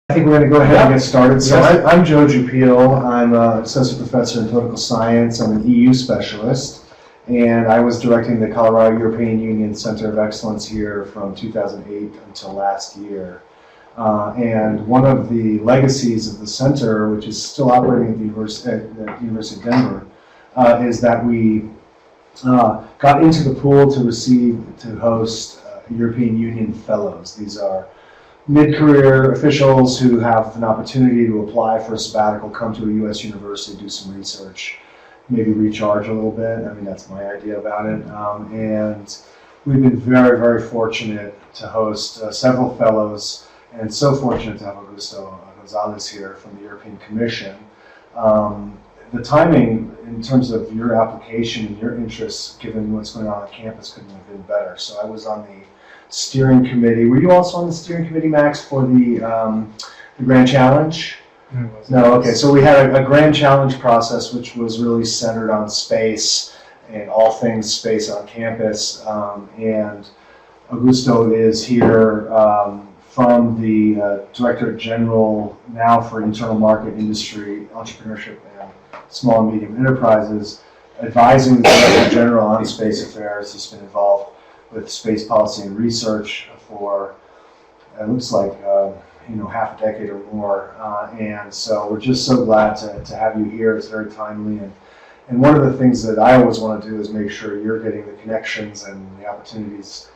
I think we're going to go ahead and get started. So I'm Joe Jupil. I'm an associate professor in political science. I'm an EU specialist, and I was directing the Colorado European Union Center of Excellence here from 2008 until last year. And one of the legacies of the center, which is still operating at the University of Denver, is that we got into the pool to host European Union fellows. These are mid-career officials who have an opportunity to apply for a sabbatical, come to a U.S. university, do some research, maybe recharge a little bit. I mean, that's my idea about it. And we've been very, very fortunate to host several fellows, and so fortunate to have Augusto González here from the European Commission. The timing in terms of your application and your interests, given what's going on campus, couldn't have been better. So I was on the steering committee. Were you also on the steering committee, Max, for the Grand Challenge? No, okay. So we had a Grand Challenge process which was really centered on space and all things space on campus. And Augusto is here from the Director General now for Internal Market, Industry, Entrepreneurship, and Small and Medium Enterprises, advising the Director General on space affairs. He's been involved with space policy and research for, it looks like, half a decade or more. And so we're just so glad to have you here. It's very timely. And one of the things that I always want to do is make sure you're getting the connections and the opportunities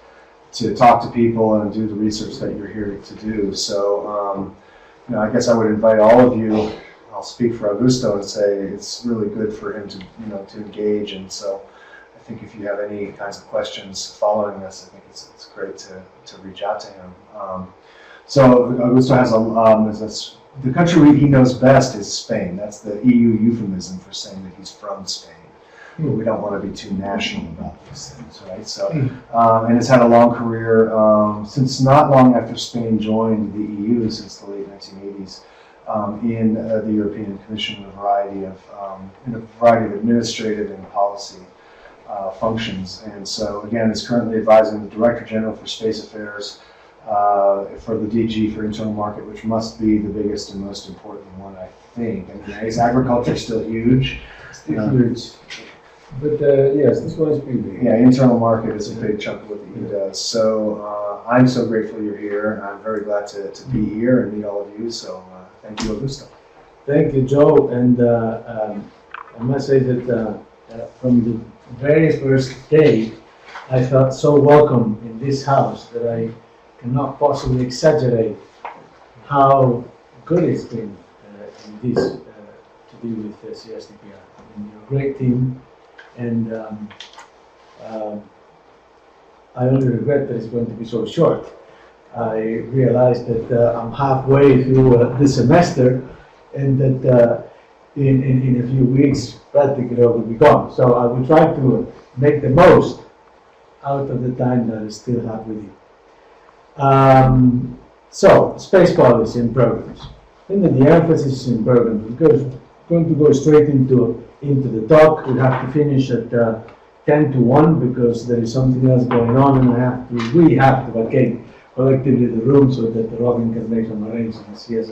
to talk to people and do the research that you're here to do. So, I guess I would invite all of you. I'll speak for Augusto and say it's really good for him to engage. And so I think if you have any kinds of questions following this, I think it's great to reach out to him. So Augusto has the country he knows best is Spain. That's the EU euphemism for saying that he's from Spain. But we don't want to be too national about these things, right? So, and it's had a long career since not long after Spain joined the EU, since the late 1980s, in the European Commission in a variety of administrative and policy functions. And so again, is currently advising the Director General for Space Affairs for the DG for Internal Market, which must be the biggest and most important one, I think. I mean, is agriculture still huge? Still huge. But yes, this one is pretty big. Yeah, Internal Market is a big chunk of what the EU does. So I'm so grateful you're here, and I'm very glad to be here and meet all of you. So thank you, Augusto. Thank you, Joe. And I must say that from the very first day, I felt so welcome in this house that I cannot possibly exaggerate how good it's been in this to be with CSTPR. I mean, you're a great team, and I only regret that it's going to be so short. I realized that I'm halfway through this semester, and that in a few weeks, practically I will be gone. So I will try to make the most out of the time that I still have with you. So, space policy and programs. I think that the emphasis in programs is going to go straight into the talk. We have to finish at 10 to 1 because there is something else going on, and we have to vacate collectively the room so that Robin can make some arrangements here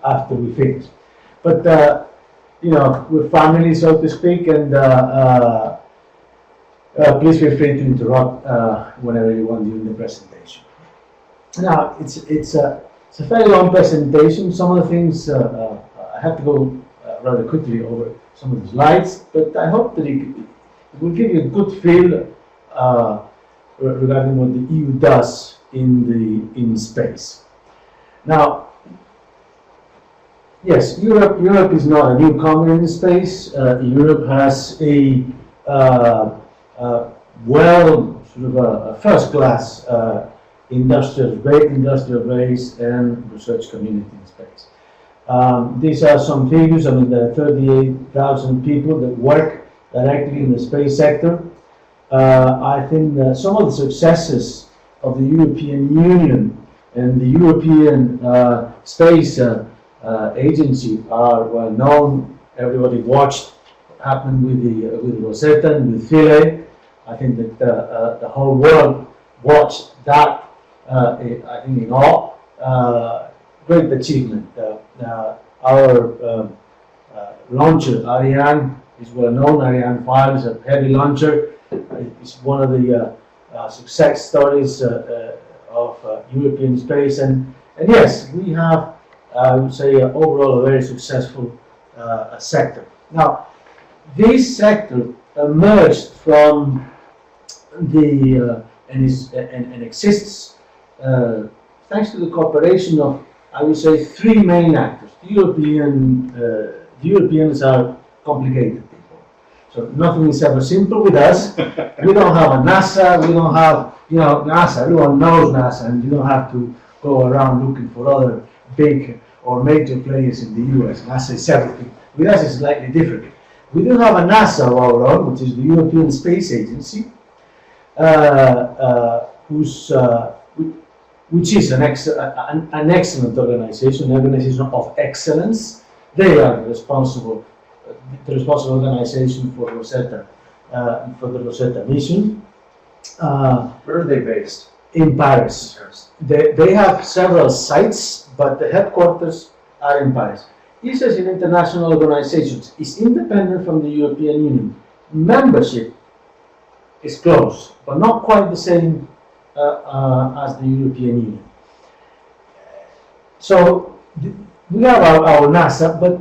after we finish. But we're family, so to speak, and please feel free to interrupt whenever you want during the presentation. Now, it's a fairly long presentation. Some of the things I have to go rather quickly over some of the slides, but I hope that it will give you a good feel regarding what the EU does in space. Now, yes, Europe is not a newcomer in space. Europe has a first-class industrial base and research community in space. These are some figures. I mean, there are 38,000 people that work directly in the space sector. I think that some of the successes of the European Union and the European Space Agency are well known. Everybody watched what happened with Rosetta and with Philae. I think that the whole world watched that. I think in awe. great achievement. Our launcher, Ariane, is well known. Ariane 5 is a heavy launcher. It's one of the success stories of European space. And yes, we have, I would say, overall a very successful sector. Now, this sector emerged from the and exists thanks to the cooperation of, I would say, three main actors. The Europeans are complicated people, so nothing is ever simple with us. We don't have a NASA. We don't have, NASA. Everyone knows NASA, and you don't have to go around looking for other big or major players in the US. NASA is everything. With us, it's slightly different. We do have a NASA of our own, which is the European Space Agency, which is an excellent organization of excellence. They are the responsible organization for Rosetta, for the Rosetta mission. Where are they based? In Paris. They have several sites, but the headquarters are in Paris. This is an international organization. It's independent from the European Union. Membership is close, but not quite the same as the European Union. So we have our NASA, but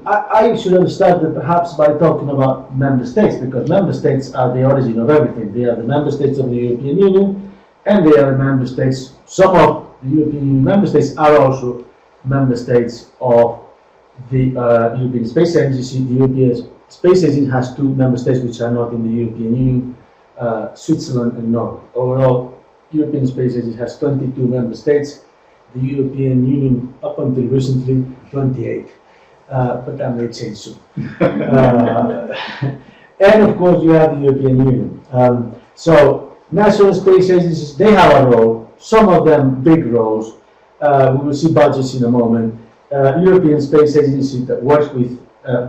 I should have started perhaps by talking about member states, because member states are the origin of everything. They are the member states of the European Union, and they are the member states. Some of the European Union member states are also member states of the European Space Agency. The European Space Agency has two member states which are not in the European Union, Switzerland and Norway. Overall, European Space Agency has 22 member states. The European Union, up until recently, 28. But that may change soon. And of course, you have the European Union. So, national space agencies, they have a role, some of them big roles. We will see budgets in a moment. European Space Agency that works with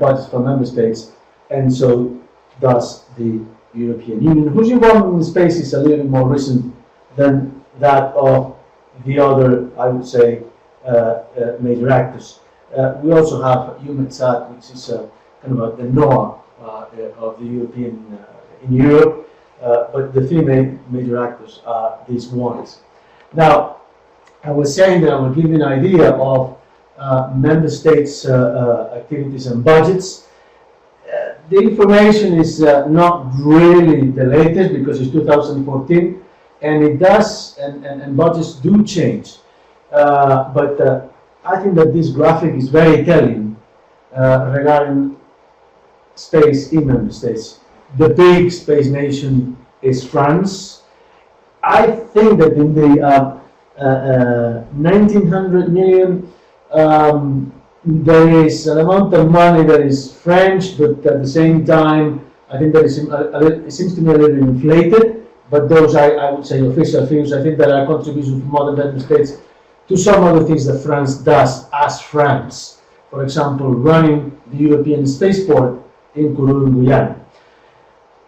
budgets from member states, and so does the European Union, whose involvement in space is a little bit more recent than that of the other, I would say, major actors. We also have EUMETSAT, which is kind of the NOAA of the European in Europe, but the three major actors are these ones. Now, I was saying that I would give you an idea of member states' activities and budgets. The information is not really the latest because it's 2014, and it does, and budgets do change. But I think that this graphic is very telling regarding space in member states. The big space nation is France. I think that in the 1900 million, there is an amount of money that is French, but at the same time, I think that it seems to me a little inflated. But those I would say official figures. I think there are contributions from other member states to some of the things that France does as France. For example, running the European spaceport in Kourou, Guyana.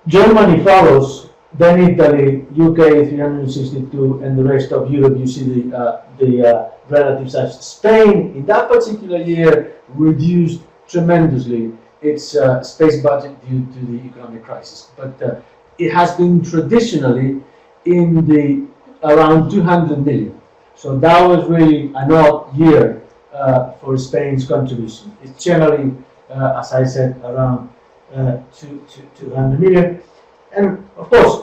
Germany follows, then Italy, UK 362, and the rest of Europe. You see the relative size. Spain, in that particular year, reduced tremendously its space budget due to the economic crisis. But it has been traditionally in the around 200 million. So that was really an odd year for Spain's contribution. It's generally, as I said, around 200 million. And of course,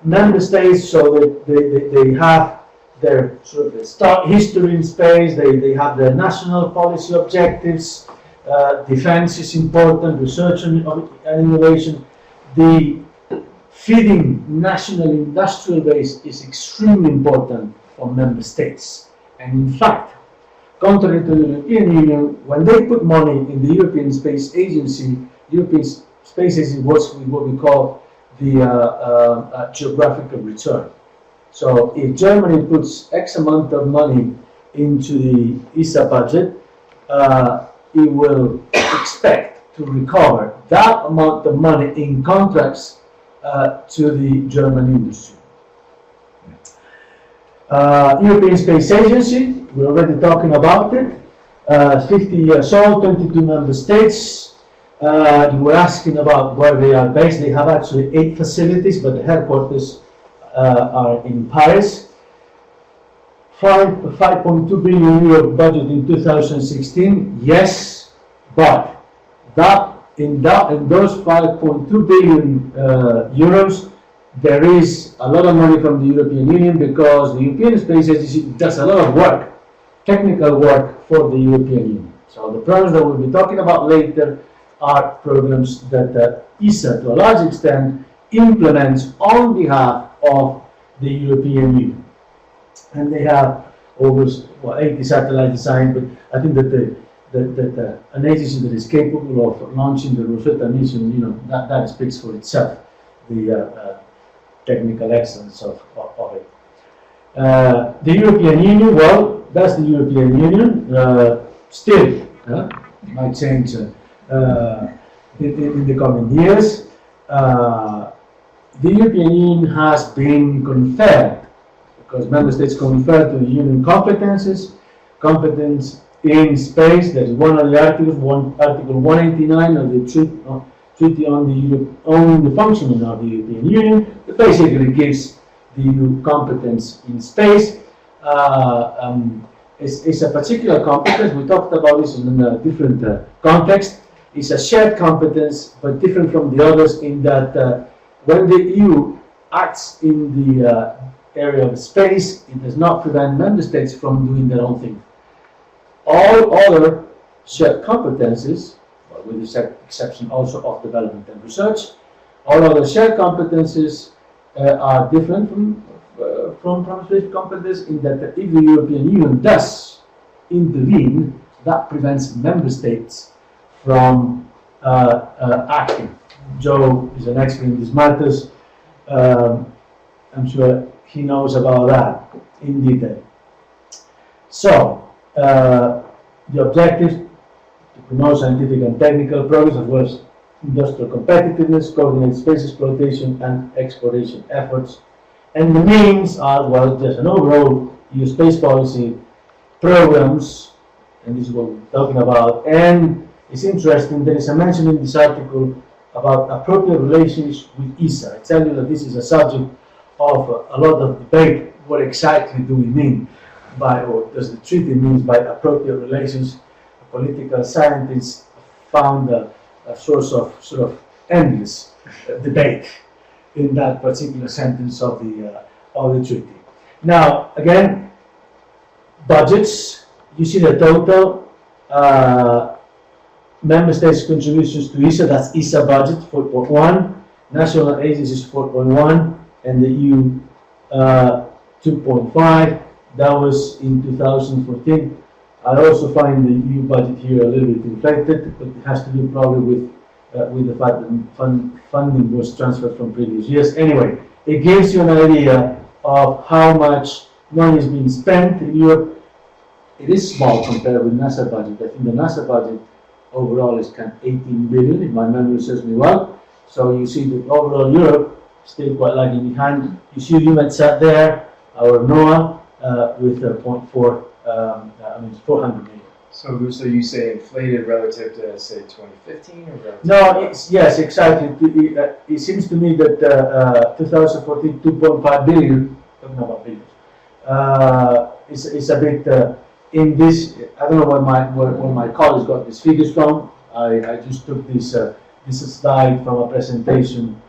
member states, so they have their sort of start history in space, they have their national policy objectives, defense is important, research and innovation. The feeding national industrial base is extremely important for member states. And in fact, contrary to the European Union, when they put money in the European Space Agency, was what we call the geographical return. So if Germany puts X amount of money into the ESA budget, it will expect to recover that amount of money in contracts to the German industry. European Space Agency, we're already talking about it. 50 years old, 22 member states. You were asking about where they are based. They have actually 8 facilities, but the headquarters are in Paris. 5.2 billion euro budget in 2016. Yes, but in those 5.2 billion euros, there is a lot of money from the European Union, because the European Space Agency does a lot of work, technical work for the European Union. So the programs that we'll be talking about later are programs that ESA, to a large extent, implements on behalf of the European Union. And they have over 80 satellites designed, but I think that an agency that is capable of launching the Rosetta mission, that speaks for itself, the technical excellence of it. The European Union, well, that's the European Union. Still, might change in the coming years. The European Union has been conferred, because member states confer to the Union competence in space. That is one of the articles, Article 189 of the Treaty on the Functioning of the European Union, that basically gives the EU competence in space. It's a particular competence. We talked about this in a different context. It's a shared competence, but different from the others in that when the EU acts in the area of space, it does not prevent member states from doing their own thing. All other shared competences, with the exception also of development and research, all other shared competences are different from space competences in that if the European Union does intervene, that prevents member states from acting. Joe is an expert in these matters. I'm sure he knows about that in detail. So, the objectives: to promote scientific and technical progress, as well as industrial competitiveness, coordinate space exploitation and exploration efforts. And the means are, well, just an overall EU space policy programs, and this is what we're talking about. And it's interesting, there is a mention in this article about appropriate relations with ESA. I tell you that this is a subject of a lot of debate. What exactly do we mean by, or does the treaty mean by appropriate relations? Political scientists found a source of sort of endless debate in that particular sentence of the treaty. Now, again, budgets. You see the total member states' contributions to ESA. That's ESA budget 4.1, national agencies 4.1, and the EU 2.5. That was in 2014. I also find the EU budget here a little bit inflated, but it has to do probably with the fact that funding was transferred from previous years. Anyway, it gives you an idea of how much money is being spent in Europe. It is small compared with NASA budget. I think the NASA budget overall is kind of 18 billion, if my memory serves me well. So you see that overall Europe still quite lagging behind. You see EUMETSAT there, our NOAA, with 0.4. It's 400 million. So Augusto, you say inflated relative to, say, 2015 or relative? No, yes, exactly. It seems to me that 2014, 2.5 billion, talking about billions, is a bit in this. I don't know where my colleagues got these figures from. I just took this slide from a presentation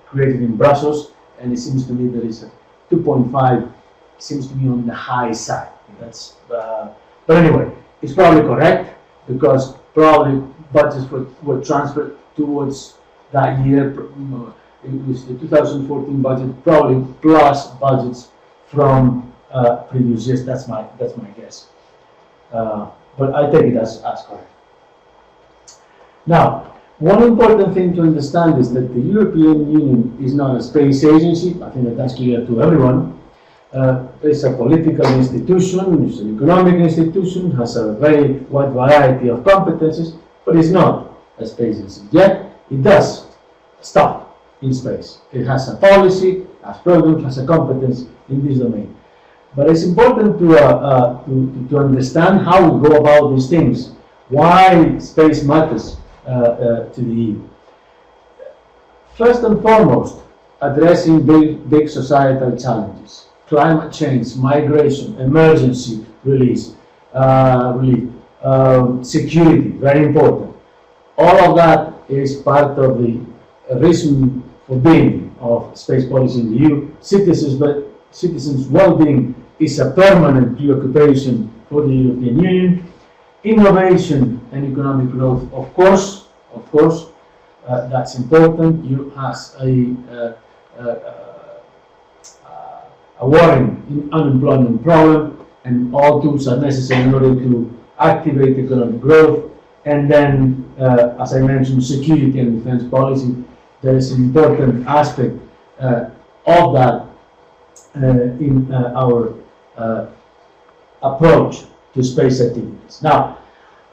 created in Brussels, and it seems to me that it's 2.5. Seems to be on the high side. That's, but anyway, it's probably correct, because probably budgets were transferred towards that year. It was the 2014 budget, probably plus budgets from previous years. That's my guess. But I take it as correct. Now, one important thing to understand is that the European Union is not a space agency. I think that's clear to everyone. It's a political institution, it's an economic institution, has a very wide variety of competences, but it's not a space agency. Yet, it does stuff in space. It has a policy, has programs, has a competence in this domain. But it's important to understand how we go about these things, why space matters to the EU. First and foremost, addressing big societal challenges, climate change, migration, emergency relief, security, very important. All of that is part of the reason for being of space policy in the EU. Citizens' well-being is a permanent preoccupation for the European Union. Innovation and economic growth, of course, that's important. You has a worrying unemployment problem, and all tools are necessary in order to activate economic growth. And then, as I mentioned, security and defense policy. There is an important aspect of that in our approach to space activities. Now,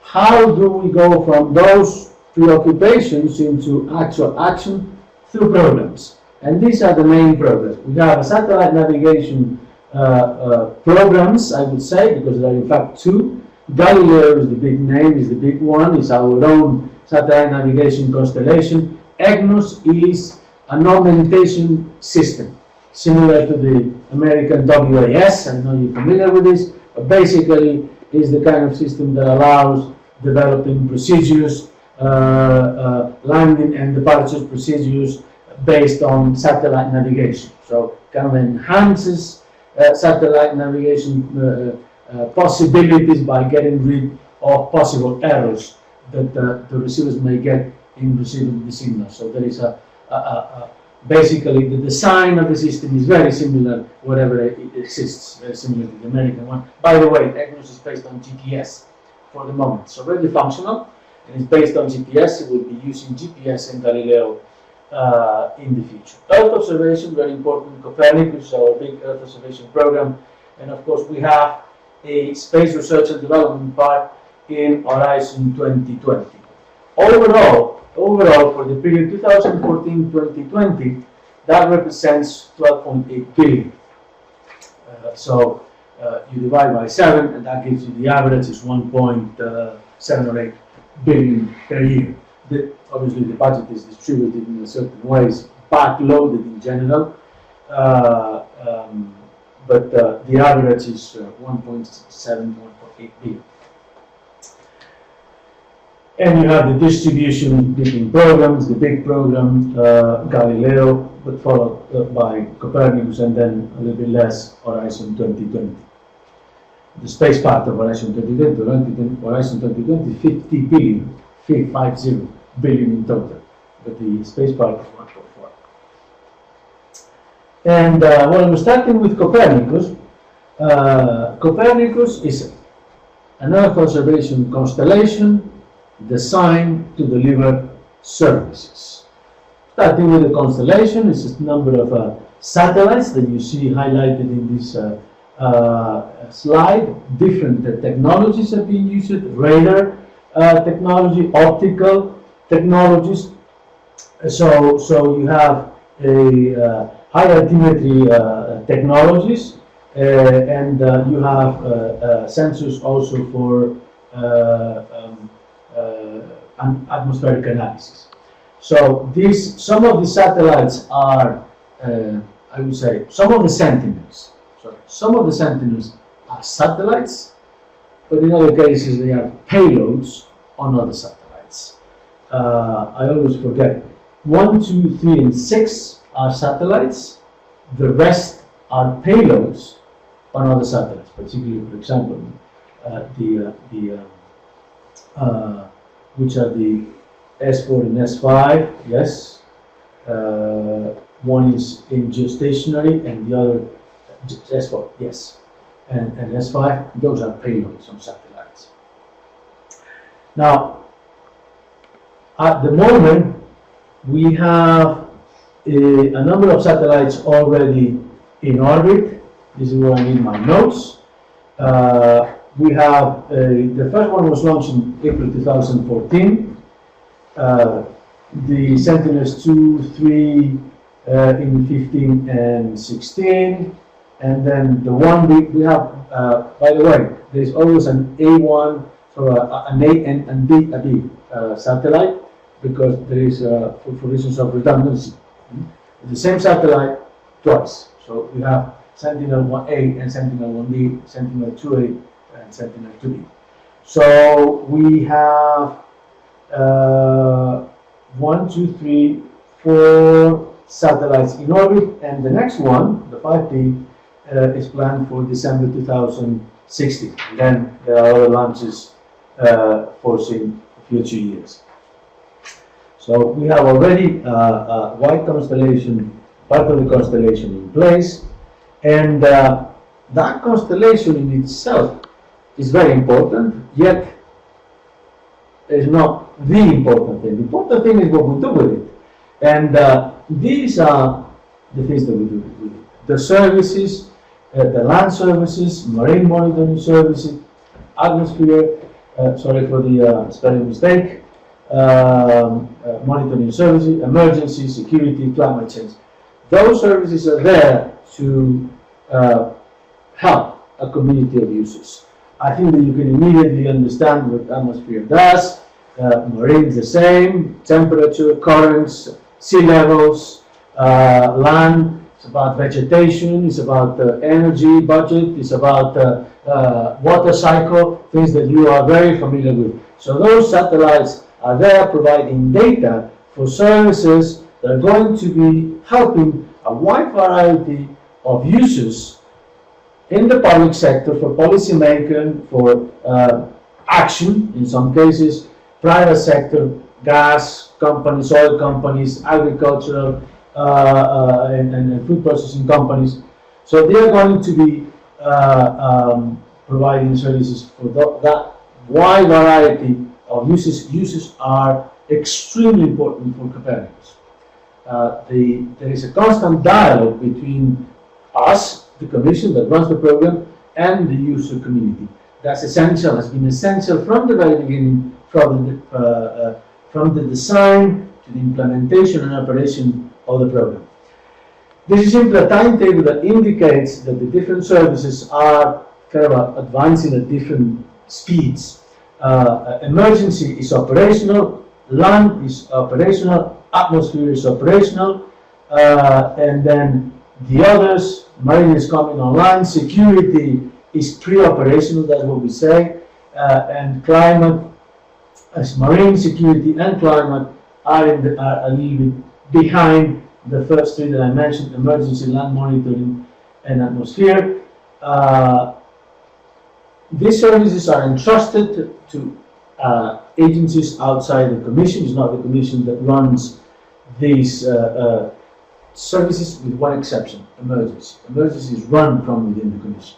how do we go from those preoccupations into actual action? Through programs. And these are the main programs. We have satellite navigation programs, I would say, because there are in fact two. Galileo is the big name, is the big one, is our own satellite navigation constellation. EGNOS is an augmentation system, similar to the American WAS. I know you're familiar with this, but basically is the kind of system that allows developing procedures, landing and departure procedures based on satellite navigation. So kind of enhances satellite navigation possibilities by getting rid of possible errors that the receivers may get in receiving the signal. So there is basically the design of the system is very similar wherever it exists, very similar to the American one. By the way, EGNOS is based on GPS for the moment. It's already functional and it's based on GPS. It will be using GPS and Galileo in the future. Earth observation, very important. Copernicus, our big Earth observation program. And of course we have a space research and development part in Horizon 2020. Overall, for the period 2014-2020, that represents 12.8 billion. So you divide by 7, and that gives you the average is 1.7 or 8 billion per year. Obviously, the budget is distributed in a certain ways, backloaded in general, but the average is 1.7, 1.8 billion. And you have the distribution between programs, the big program, Galileo, but followed by Copernicus, and then a little bit less Horizon 2020. The space part of Horizon 2020, 50 billion, 50 billion in total, but the space part is 1.4. And well, we're starting with Copernicus. Copernicus is an Earth observation constellation designed to deliver services. Starting with the constellation, it's a number of satellites that you see highlighted in this slide. Different technologies are being used: radar technology, optical technologies. So you have a high altimetry technologies, and you have sensors also for atmospheric analysis. So some of the satellites are, I would say, some of the Sentinels are satellites, but in other cases they are payloads on other satellites. I always forget, 1, 2, 3, and 6 are satellites. The rest are payloads on other satellites, particularly, for example, which are the S4 and S5, yes. One is in geostationary and the other S4, yes. And S5, those are payloads on satellites. Now, at the moment, we have a number of satellites already in orbit. This is where I need my notes. We have the first one was launched in April 2014. The Sentinels 2, 3 in 15 and 16, And then the one we have, by the way, there's always an A1, so an A and B, a B satellite, because there is, for reasons of redundancy, the same satellite twice. So we have Sentinel-1A and Sentinel-1B, Sentinel-2A and Sentinel-2B. So we have 1, 2, 3, 4 satellites in orbit, and the next one, the 5P, is planned for December 2060. Then there are other launches foreseen for future years. So we have already a wide constellation, part of the constellation in place, and that constellation in itself is very important, yet is not the important thing. The important thing is what we do with it. And these are the things that we do with it. The services, the land services, marine monitoring services, atmosphere, sorry for the spelling mistake, monitoring services, emergency, security, climate change. Those services are there to help a community of users. I think that you can immediately understand what atmosphere does. Marine is the same, temperature, currents, sea levels, land, it's about vegetation, it's about energy budget, it's about water cycle, things that you are very familiar with. So those satellites are there providing data for services that are going to be helping a wide variety of users in the public sector, for policymaking, for action, in some cases, private sector, gas companies, oil companies, agricultural and food processing companies. So they are going to be providing services for that wide variety of uses. Uses are extremely important for Copernicus. There is a constant dialogue between us, the Commission that runs the program, and the user community. That's essential, has been essential from the very beginning, from the design to the implementation and operation of the program. This is simply a timetable that indicates that the different services are kind of advancing at different speeds. Emergency is operational, land is operational, atmosphere is operational, and then the others, marine is coming online, security is pre-operational, that's what we say, and climate, as marine security and climate are a little bit behind the first three that I mentioned: emergency, land monitoring, and atmosphere. These services are entrusted to agencies outside the Commission. It's not the Commission that runs these services, with one exception: emergency. Emergency is run from within the Commission.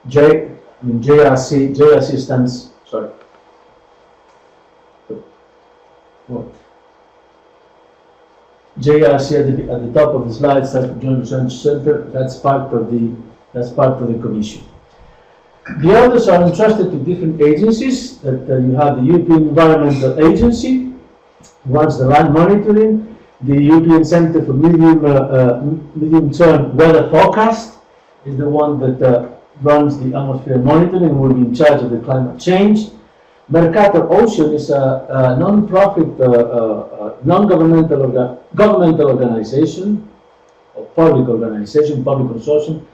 JRC stands, sorry. What? JRC at the top of the slide stands for Joint Research Center. That's part of the Commission. The others are entrusted to different agencies. That you have the European Environmental Agency, runs the land monitoring. The European Centre for Medium-Term Weather Forecast is the one that runs the atmosphere monitoring and will be in charge of the climate change. Mercator Ocean is a non-profit, governmental organization, or public organization, public consortium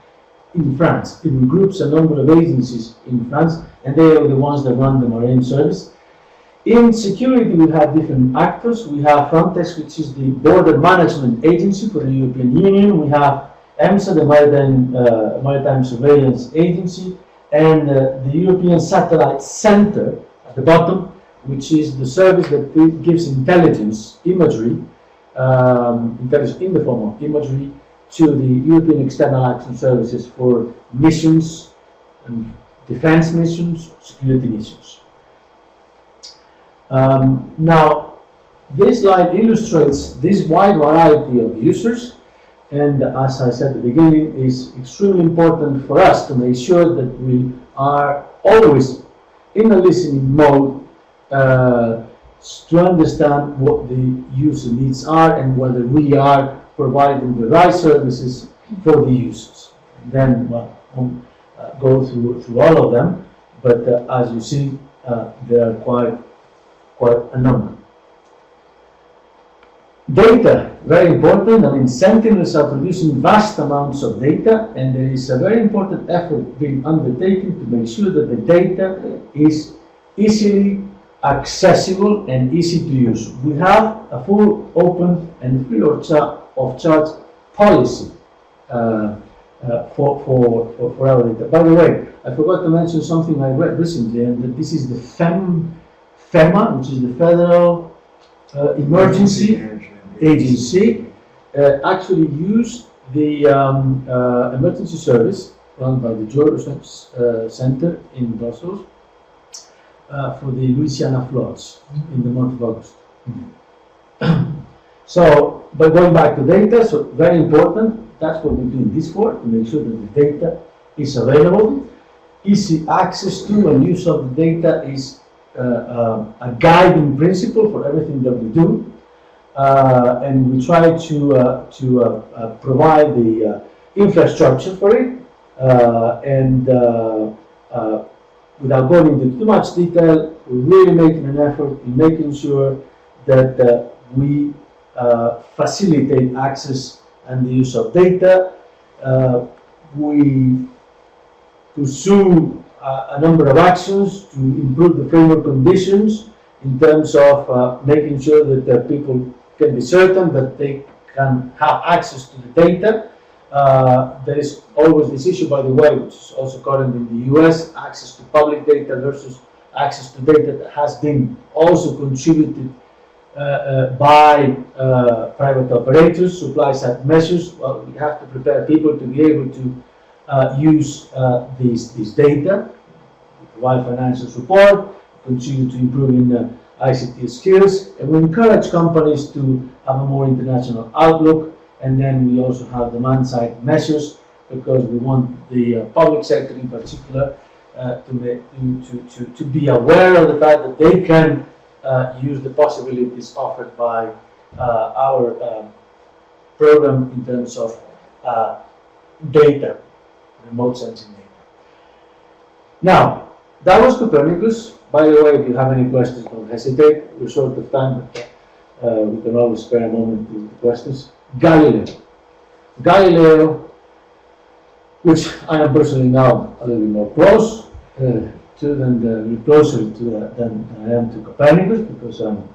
in France. It groups a number of agencies in France, and they are the ones that run the marine service. In security, we have different actors. We have Frontex, which is the border management agency for the European Union. We have EMSA, the Maritime Surveillance Agency, and the European Satellite Center at the bottom, which is the service that gives intelligence, imagery, intelligence in the form of imagery, to the European External Action Services for missions, and defense missions, security missions. Now, this slide illustrates this wide variety of users, and as I said at the beginning, is extremely important for us to make sure that we are always in a listening mode to understand what the user needs are and whether we are providing the right services for the users. then well, go through all of them, but as you see, there are quite a number. Data, very important. I mean, sentinels are producing vast amounts of data, and there is a very important effort being undertaken to make sure that the data is easily accessible and easy to use. We have a full, open, and free of charge policy for our data. By the way, I forgot to mention something I read recently, and that this is the FEMA, which is the Federal Emergency Agency, actually used the emergency service run by the George Research Center in Brussels for the Louisiana floods in the month of August. So, but going back to data, so very important, that's what we're doing this for, to make sure that the data is available. Easy access to and use of the data is a guiding principle for everything that we do. And we try to provide the infrastructure for it, and without going into too much detail, we're really making an effort in making sure that we facilitate access and the use of data. We pursue a number of actions to improve the framework conditions in terms of making sure that people can be certain that they can have access to the data. There is always this issue, by the way, which is also current in the US, access to public data versus access to data that has been also contributed by private operators, supply-side measures. Well, we have to prepare people to be able to use this data, provide financial support, continue to improving ICT skills, and we encourage companies to have a more international outlook. And then we also have demand-side measures, because we want the public sector in particular to be aware of the fact that they can use the possibilities offered by our program in terms of data, remote sensing data. Now, that was Copernicus. By the way, if you have any questions, don't hesitate. We're short of time, but we can always spare a moment to questions. Galileo, which I am personally now a little bit more close to than closer to than I am to Copernicus, because I'm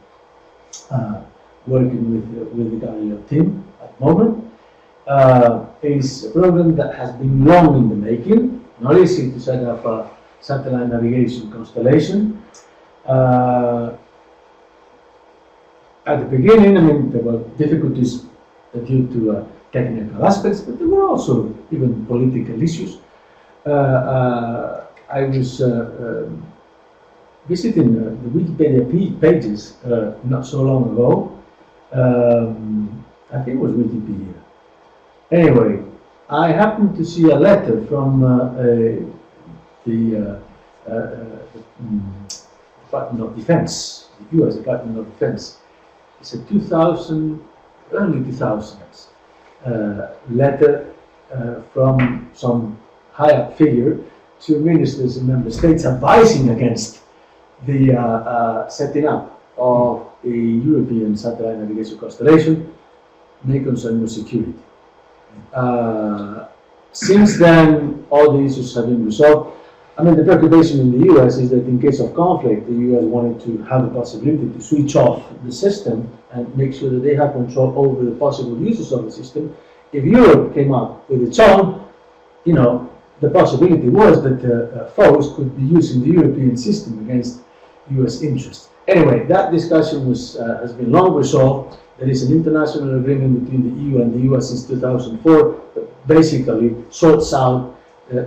working with the Galileo team at the moment. Is a program that has been long in the making. Not easy to set up a satellite navigation constellation. At the beginning, I mean, there were difficulties due to technical aspects, but there were also even political issues. I was visiting the Wikipedia pages not so long ago. I think it was Wikipedia. Anyway, I happened to see a letter from the Department of Defense, the U.S. Department of Defense. It's a early 2000s letter from some high-up figure to ministers in member states advising against the setting up of a European satellite navigation constellation, may concern your security. Since then, all the issues have been resolved. I mean, the preoccupation in the US is that in case of conflict, the US wanted to have the possibility to switch off the system and make sure that they have control over the possible uses of the system. If Europe came up with its own, you know, the possibility was that foes could be using the European system against US interests. Anyway, that discussion has been long resolved. There is an international agreement between the EU and the US since 2004 that basically sorts out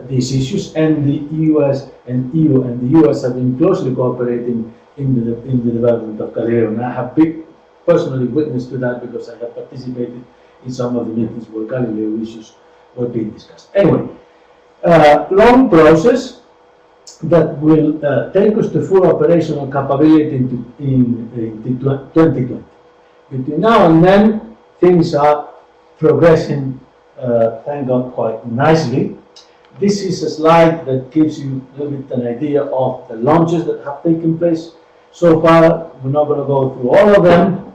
these issues, and the US and EU and the US have been closely cooperating in the development of Galileo. And I have been personally witness to that, because I have participated in some of the meetings where Galileo issues were being discussed. Anyway, long process that will take us to full operational capability in 2020. Between now and then, things are progressing thank God, quite nicely. This is a slide that gives you a little bit an idea of the launches that have taken place so far. We're not going to go through all of them.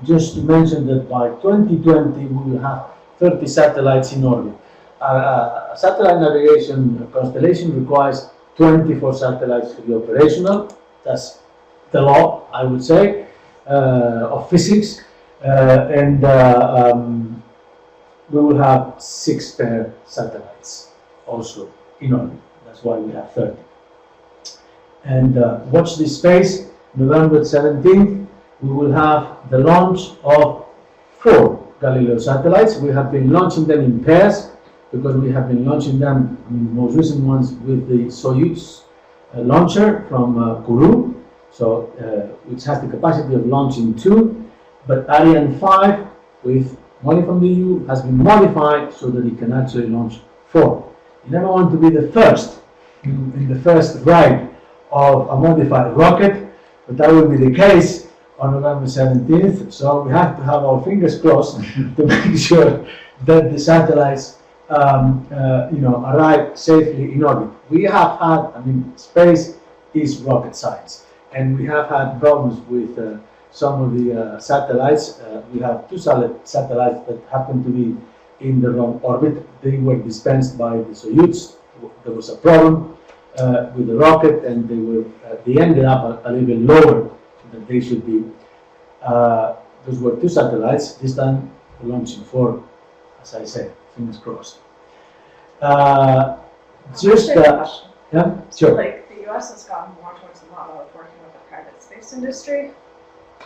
Just to mention that by 2020 we will have 30 satellites in orbit. A satellite navigation constellation requires 24 satellites to be operational. That's the law, I would say, of physics. We will have 6 pair satellites also in orbit. That's why we have 30. And watch this space. November 17th, we will have the launch of 4 Galileo satellites. We have been launching them in pairs because we have been launching them, the most recent ones, with the Soyuz launcher from Kourou, so which has the capacity of launching 2. But Ariane 5, with money from the EU, has been modified so that it can actually launch 4. You never want to be the first in the first ride of a modified rocket, but that will be the case on November 17th. So we have to have our fingers crossed to make sure that the satellites, arrive safely in orbit. We have had, space is rocket science, and we have had problems with some of the satellites. We have 2 satellites that happen to be in the wrong orbit. They were dispensed by the Soyuz. There was a problem with the rocket, and they ended up a little bit lower than they should be. Those were 2 satellites. This time we're launching 4, as I said. Fingers crossed. Yeah, sure. Like, the US has gotten more towards the model of working with the private space industry.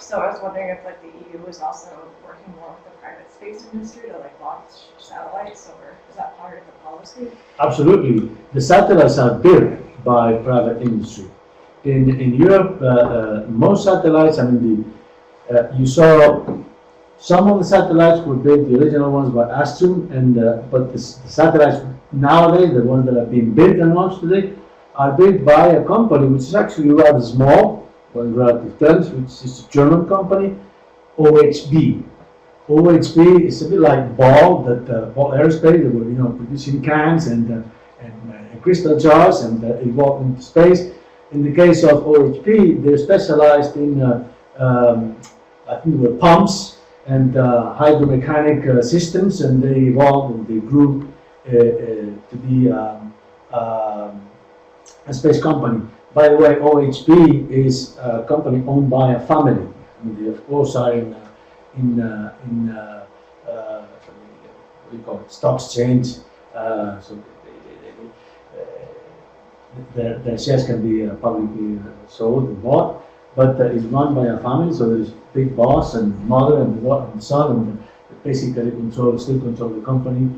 So I was wondering if like the EU is also working more with the private space industry to like launch satellites, or is that part of the policy? Absolutely. The satellites are built by private industry. In Europe, most satellites, you saw some of the satellites were built, the original ones by Astrum, but the satellites nowadays, the ones that are being built and launched today, are built by a company which is actually rather small, in relative terms, which is a German company, OHB. OHB is a bit like Ball, Ball Aerospace, they were producing cans and crystal jars and evolved into space. In the case of OHB, they're specialized in, I think, they were pumps and hydromechanic systems, and they evolved and they grew to be a space company. By the way, OHB is a company owned by a family. They of course are in what do you call it, stock exchange. So their shares can be publicly sold and bought, but it's run by a family. So there's big boss and mother and the son, and they basically still control the company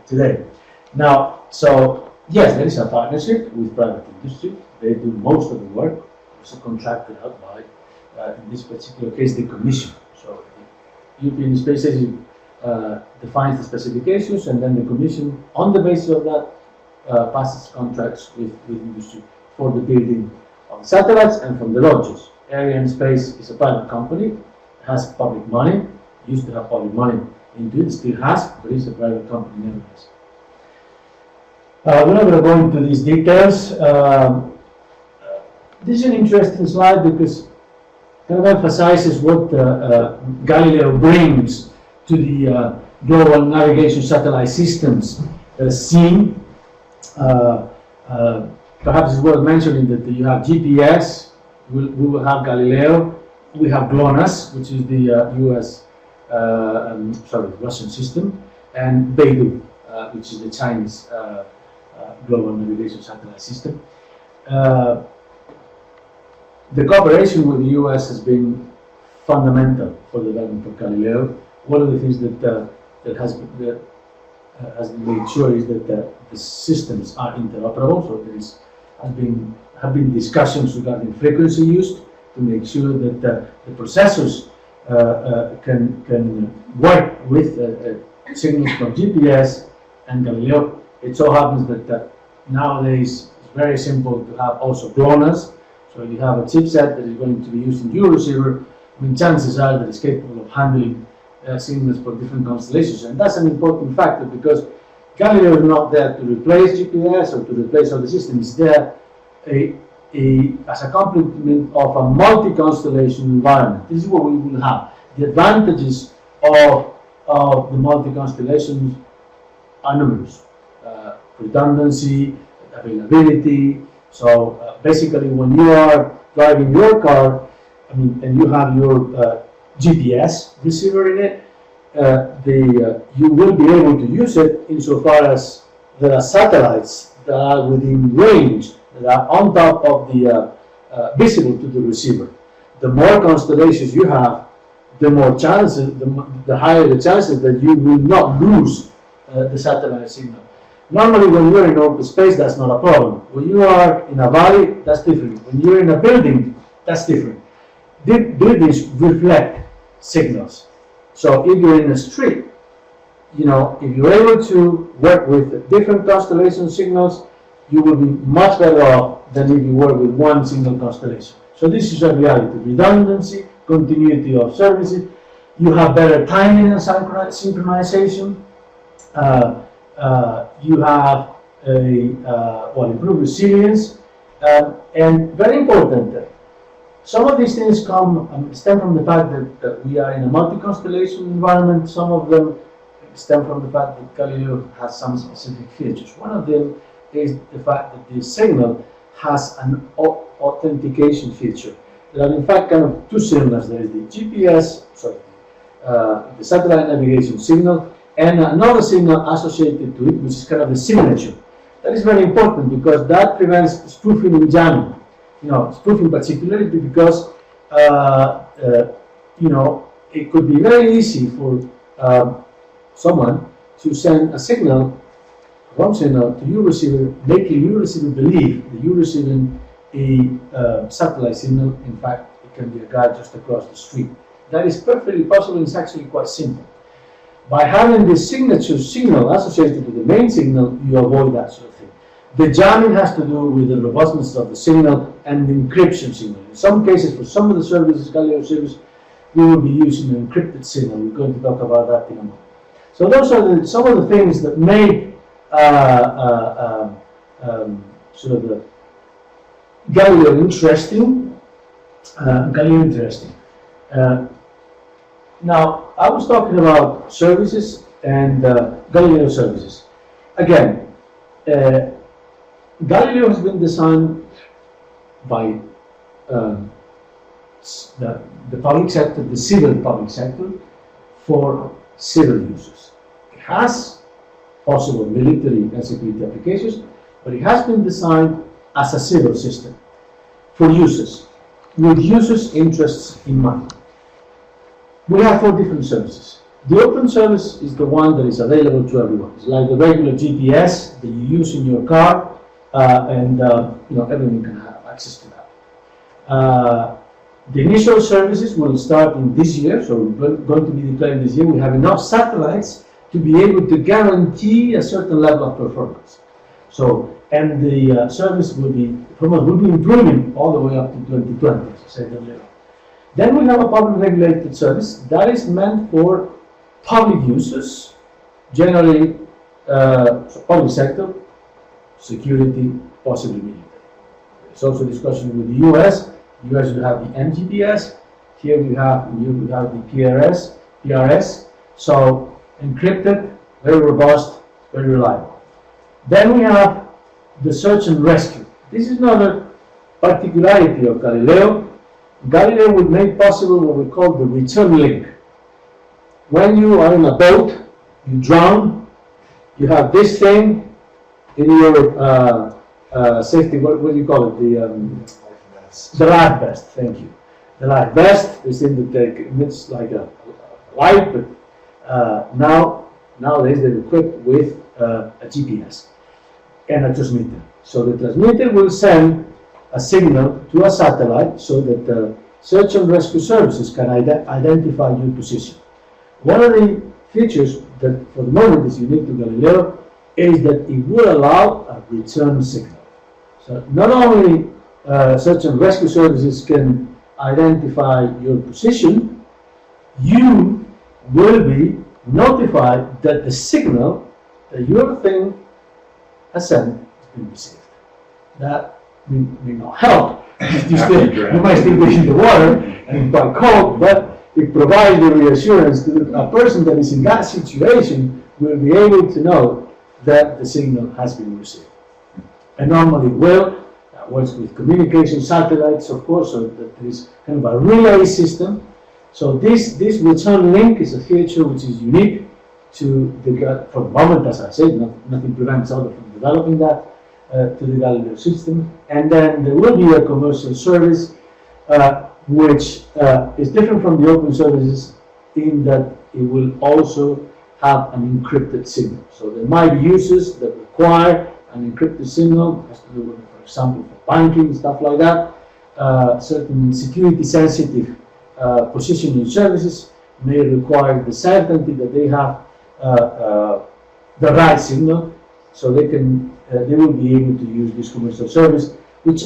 today. Now, so yes, there is a partnership with private industry. They do most of the work. It's contracted out by, in this particular case, the Commission. So the European Space Agency defines the specifications, and then the Commission, on the basis of that, passes contracts with industry for the building of the satellites and from the launches. Ariane Space is a private company, has public money, used to have public money into it, still has, but it's a private company nevertheless. We're not going to go into these details. This is an interesting slide because it kind of emphasizes what Galileo brings to the global navigation satellite systems seen. Perhaps it's worth mentioning that you have GPS, we will have Galileo, we have GLONASS, which is the Russian system, and Beidou, which is the Chinese global navigation satellite system. The cooperation with the US has been fundamental for the development of Galileo. One of the things that has been made sure is that the systems are interoperable. So have been discussions regarding frequency used to make sure that the processors can work with signals from GPS and Galileo. It so happens that nowadays it's very simple to have also GLONASS. So you have a chipset that is going to be used in your receiver. Chances are that it's capable of handling signals for different constellations. And that's an important factor because Galileo is not there to replace GPS or to replace other systems. It's there as a complement of a multi-constellation environment. This is what we will have. The advantages of the multi-constellations are numerous. Redundancy, availability. So basically when you are driving your car, and you have your GPS receiver in it, you will be able to use it insofar as there are satellites that are within range, that are on top of the visible to the receiver. The more constellations you have, the more chances, the higher the chances that you will not lose the satellite signal. Normally, when you're in open space, that's not a problem. When you are in a valley, that's different. When you're in a building, that's different. Buildings reflect signals. So if you're in a street, if you're able to work with different constellation signals, you will be much better off than if you work with one single constellation. So this is a reality. Redundancy, continuity of services, you have better timing and synchronization, you have improved resilience, and very important, some of these things stem from the fact that we are in a multi-constellation environment. Some of them stem from the fact that Galileo has some specific features. One of them is the fact that the signal has an authentication feature. There are in fact kind of two signals. There is the GPS, the satellite navigation signal, and another signal associated to it, which is kind of the signature. That is very important because that prevents spoofing and jamming. Spoofing particularly because it could be very easy for someone to send a signal, wrong signal, to your receiver, making your receiver believe that you're receiving a satellite signal. In fact, it can be a guy just across the street. That is perfectly possible, and it's actually quite simple. By having the signature signal associated with the main signal, you avoid that sort of thing. The jamming has to do with the robustness of the signal and the encryption signal. In some cases, for some of the services, Galileo service, we will be using an encrypted signal. We're going to talk about that in a moment. So those are some of the things that make the Galileo interesting. Now, I was talking about services and Galileo services. Again, Galileo has been designed by the public sector, the civil public sector, for civil users. It has possible military and security applications, but it has been designed as a civil system for users, with users' interests in mind. We have 4 different services. The open service is the one that is available to everyone. It's like the regular GPS that you use in your car, and everyone can have access to that. The initial services will start in this year, so we're going to be declaring this year. We have enough satellites to be able to guarantee a certain level of performance. And the service will be improving all the way up to 2020, as I said earlier. Then we have a public regulated service that is meant for public users, generally public sector, security, possibly military. There's also discussion with the US. The US will have the MGPS. Here we have the PRS. So encrypted, very robust, very reliable. Then we have the search and rescue. This is another particularity of Galileo. Galileo would make possible what we call the return link. When you are in a boat, you drown, you have this thing in your safety, what do you call it? The life vest, thank you. The life vest is in the emits like a light, but nowadays they're equipped with a GPS and a transmitter. So the transmitter will send a signal to a satellite so that the search and rescue services can identify your position. One of the features that for the moment is unique to Galileo is that it will allow a return signal. So not only search and rescue services can identify your position, you will be notified that the signal that your thing has sent has been received. That may not help. You might still be in the water and quite cold, but it provides the reassurance that a person that is in that situation will be able to know that the signal has been received. And normally will, that works with communication satellites, of course, so that there is kind of a relay system. So this return link is a feature which is unique to the, for the moment, as I said, nothing prevents others from developing that to the Galileo system. And then there will be a commercial service which is different from the open services in that it will also have an encrypted signal. So there might be uses that require an encrypted signal, has to do with, for example, for banking, stuff like that. Certain security sensitive positioning services may require the certainty that they have the right signal, so they will be able to use this commercial service, which,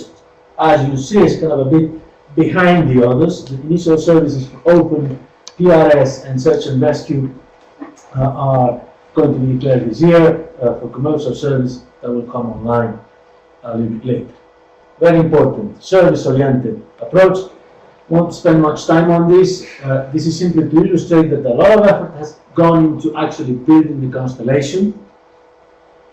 as you see, is kind of a bit behind the others. The initial services for open, PRS, and search and rescue are going to be declared this year. For commercial service, that will come online a little bit later. Very important, service-oriented approach. Won't spend much time on this. This is simply to illustrate that a lot of effort has gone into actually building the constellation.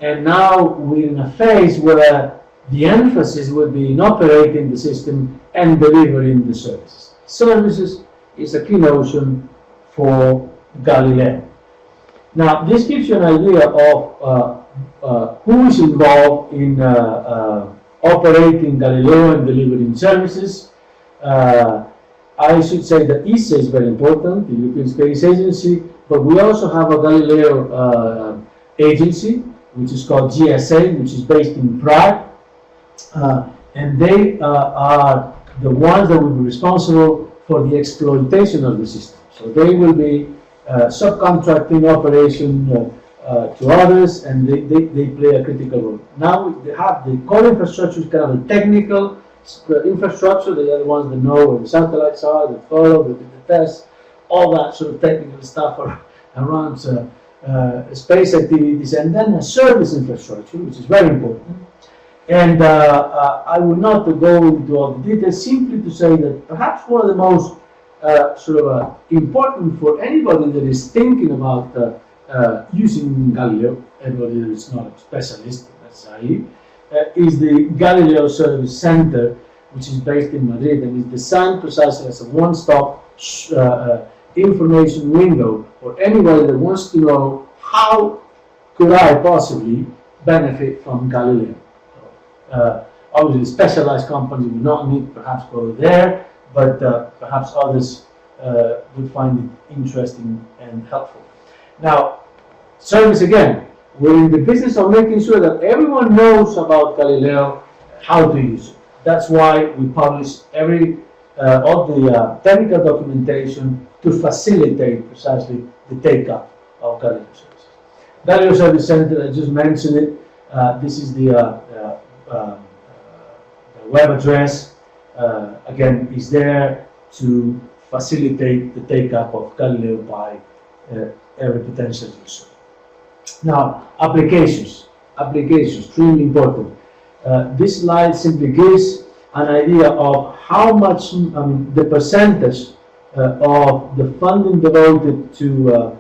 And now we're in a phase where the emphasis will be in operating the system and delivering the services. Services is a key notion for Galileo. Now, this gives you an idea of who is involved in operating Galileo and delivering services. I should say that ESA is very important, the European Space Agency, but we also have a Galileo agency, which is called GSA, which is based in Prague, and they are the ones that will be responsible for the exploitation of the system. So they will be subcontracting operation to others, and they play a critical role. Now they have the core infrastructure, is kind of the technical infrastructure. They are the ones that know where the satellites are, that follow, that do the tests, all that sort of technical stuff around space activities, and then a service infrastructure, which is very important. And I will not go into all the details, simply to say that perhaps one of the most important for anybody that is thinking about using Galileo, anybody that is not a specialist necessarily, is the Galileo Service Center, which is based in Madrid and is designed precisely as a one-stop information window for anybody that wants to know how could I possibly benefit from Galileo. Obviously, specialized companies will not need perhaps go there, but perhaps others would find it interesting and helpful. Now, service again. We're in the business of making sure that everyone knows about Galileo, how to use it. That's why we publish all the technical documentation to facilitate precisely the take-up of Galileo services. Galileo Service Center, I just mentioned it. This is the web address. Again, is there to facilitate the take-up of Galileo by every potential user. Now, applications, extremely important. This slide simply gives an idea of how much, the percentage of the funding devoted to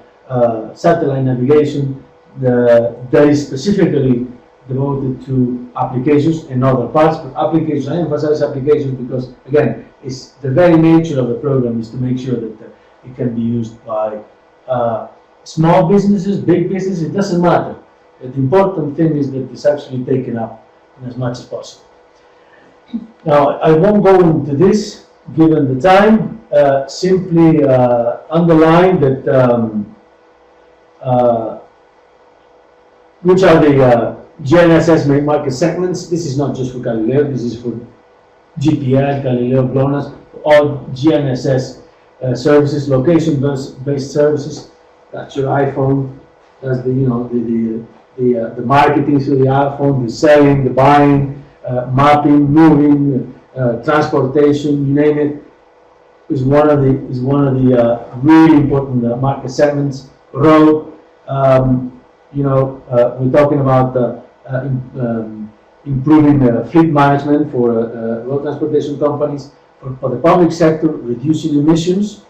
satellite navigation that is specifically devoted to applications and other parts. But applications, I emphasize applications because, again, it's the very nature of the program is to make sure that it can be used by small businesses, big businesses, it doesn't matter. The important thing is that it's actually taken up in as much as possible. Now, I won't go into this, given the time, simply underline that which are the GNSS main market segments. This is not just for Galileo, this is for GPS, Galileo, GLONASS, all GNSS services, location-based services. That's your iPhone. That's the marketing through the iPhone, the selling, the buying, mapping, moving, transportation, you name it. is one of the really important market segments. Road, we're talking about improving fleet management for road transportation companies. For the public sector, reducing emissions.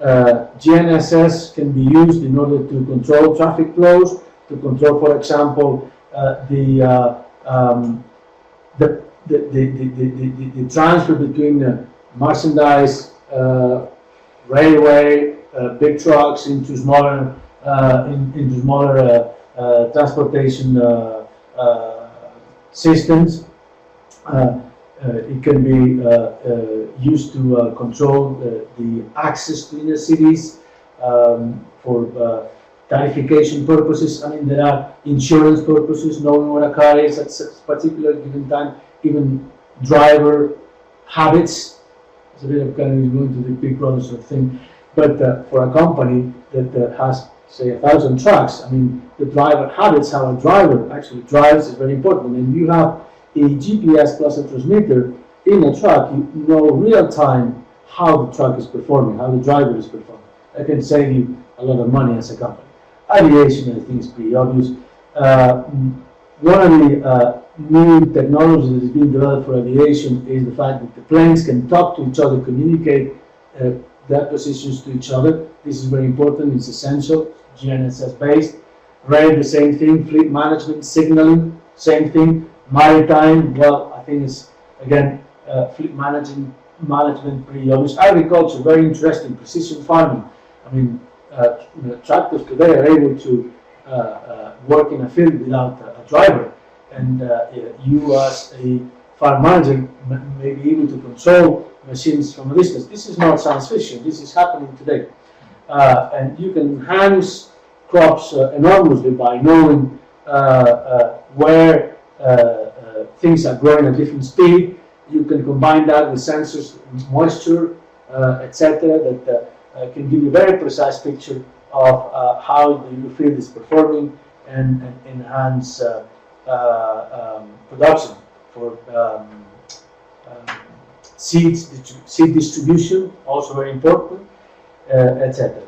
GNSS can be used in order to control traffic flows, to control, for example, the transfer between merchandise, railway, big trucks into smaller transportation systems. It can be used to control the access to inner cities for tarification purposes. I mean, there are insurance purposes, knowing what a car is at a particular given time, even driver habits. It's a bit of kind of going to the big brother sort of thing. But for a company that has, say, 1,000 trucks, I mean, the driver habits, how a driver actually drives, is very important. And you have a GPS plus a transmitter in a truck, you know real time how the truck is performing, how the driver is performing. That can save you a lot of money as a company. Aviation, I think, is pretty obvious. One of the new technologies that is being developed for aviation is the fact that the planes can talk to each other, communicate their positions to each other. This is very important, it's essential, GNSS based. Rail, the same thing, fleet management, signaling, same thing. Maritime, well, I think it's, again, fleet management, pretty obvious. Agriculture, very interesting, precision farming. I mean, tractors today are able to work in a field without a driver. And you as a farm manager may be able to control machines from a distance. This is not science fiction, this is happening today. And you can enhance crops enormously by knowing where things are growing at different speed. You can combine that with sensors, moisture, etc., that can give you a very precise picture of how your field is performing and enhance production for seed distribution, also very important, etc.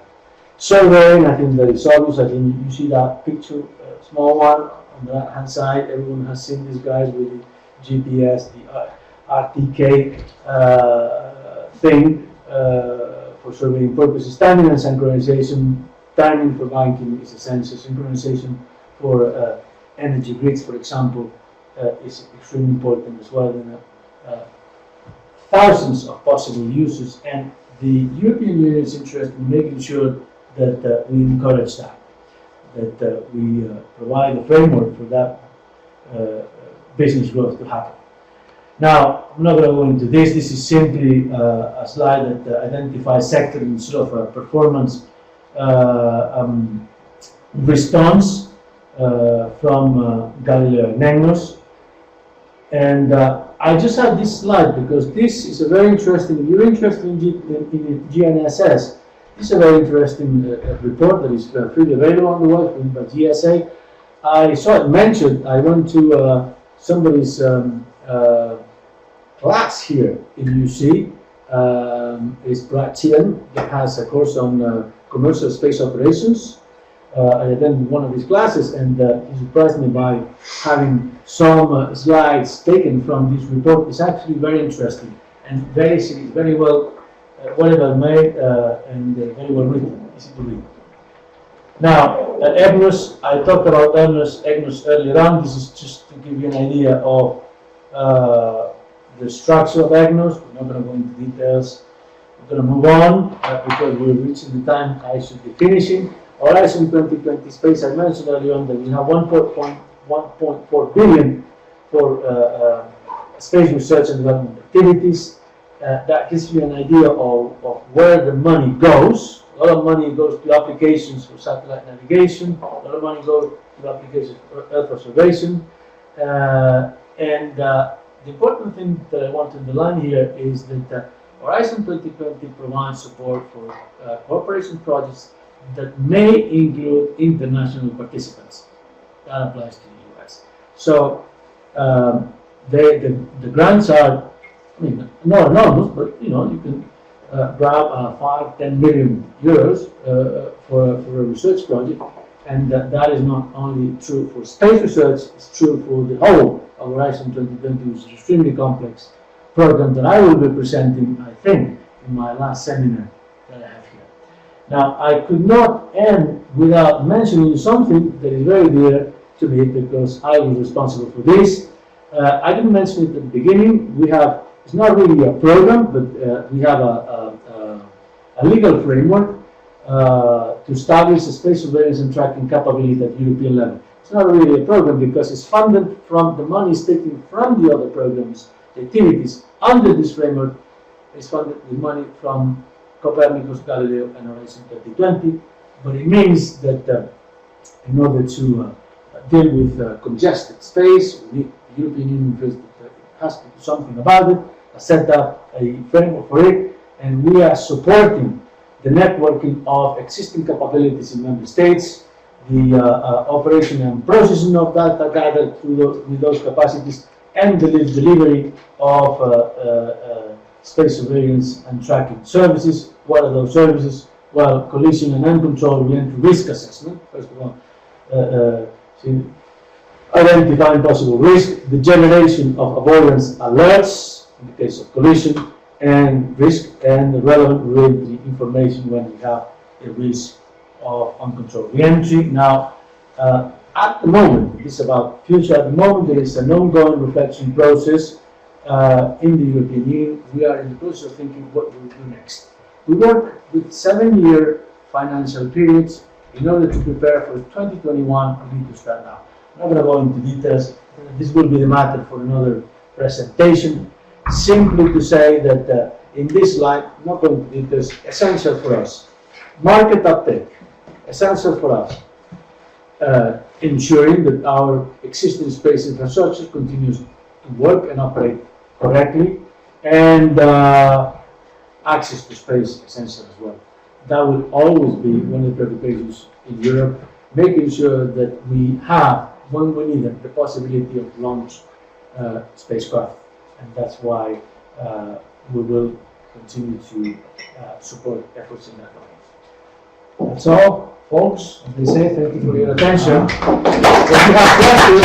Surveying, I think that is obvious. I think you see that picture, small one on the right hand side. Everyone has seen these guys with the GPS, the RTK thing for surveying purposes. Timing and synchronization. Timing for banking is essential. Synchronization for energy grids, for example, is extremely important as well. And thousands of possible uses, and the European Union is interested in making sure that we encourage that we provide a framework for that business growth to happen. Now, I'm not going to go into this. This is simply a slide that identifies sector and sort of performance response from Galileo and EGNOS. And I just have this slide because this is a very interesting, if you're interested in GNSS, this is a very interesting report that is freely available on the web by GSA. I saw it mentioned. I went to somebody's class here in UC. It's Brad Chien that has a course on commercial space operations. I attended one of his classes, and he surprised me by having some slides taken from this report. It's actually very interesting and very serious, very well made and very well written, easy to read. Now, EGNOS, I talked about EGNOS earlier on. This is just to give you an idea of the structure of EGNOS. We're not going to go into details. We're going to move on because we're reaching the time I should be finishing. Horizon 2020 Space, I mentioned earlier on that we have 1.4 billion for space research and development activities. That gives you an idea of where the money goes. A lot of money goes to applications for satellite navigation. A lot of money goes to applications for Earth observation. And the important thing that I want to underline here is that Horizon 2020 provides support for cooperation projects that may include international participants. That applies to the US. So the grants are, I mean, not enormous, but you can grab 5-10 million euros for a research project, and that is not only true for space research, it's true for the whole of Horizon 2020, which is an extremely complex program that I will be presenting, I think, in my last seminar that I have here. Now, I could not end without mentioning something that is very dear to me because I was responsible for this. I didn't mention it at the beginning. We have, it's not really a program, but we have a legal framework to establish a space surveillance and tracking capability at European level. It's not really a program because it's funded from the money is taken from the other programs, the activities under this framework is funded with money from Copernicus, Galileo, and Horizon 2020. But it means that in order to deal with congested space, the European Union feels that it has to do something about it, set up a framework for it, and we are supporting the networking of existing capabilities in member states, the operation and processing of data gathered through with those capacities, and the delivery of space surveillance and tracking services. What are those services? Well, collision and uncontrolled re-entry risk assessment, first of all, identifying possible risk, the generation of avoidance alerts in the case of collision and risk, and the relevant re-entry information when we have a risk of uncontrolled re-entry. Now, at the moment, this is about future, at the moment there is an ongoing reflection process in the European Union. We are in the process of thinking what we'll do next. We work with 7-year financial periods in order to prepare for 2021. We need to start now. I'm not going to go into details. This will be the matter for another presentation. Simply to say that in this slide, not going into details, essential for us. Market uptake, essential for us. Ensuring that our existing space infrastructure continues to work and operate correctly, and access to space essential as well. That will always be one of the preoccupations in Europe, making sure that we have, when we need it, the possibility of launch spacecraft, and that's why we will continue to support efforts in that domain. That's all, folks. As they say, thank you for your attention. If you have questions,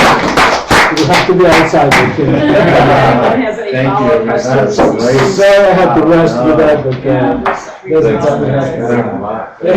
you have to be outside. Thank you. That's great. Sorry I had to rush through that, but Thank you. doesn't tell me how to.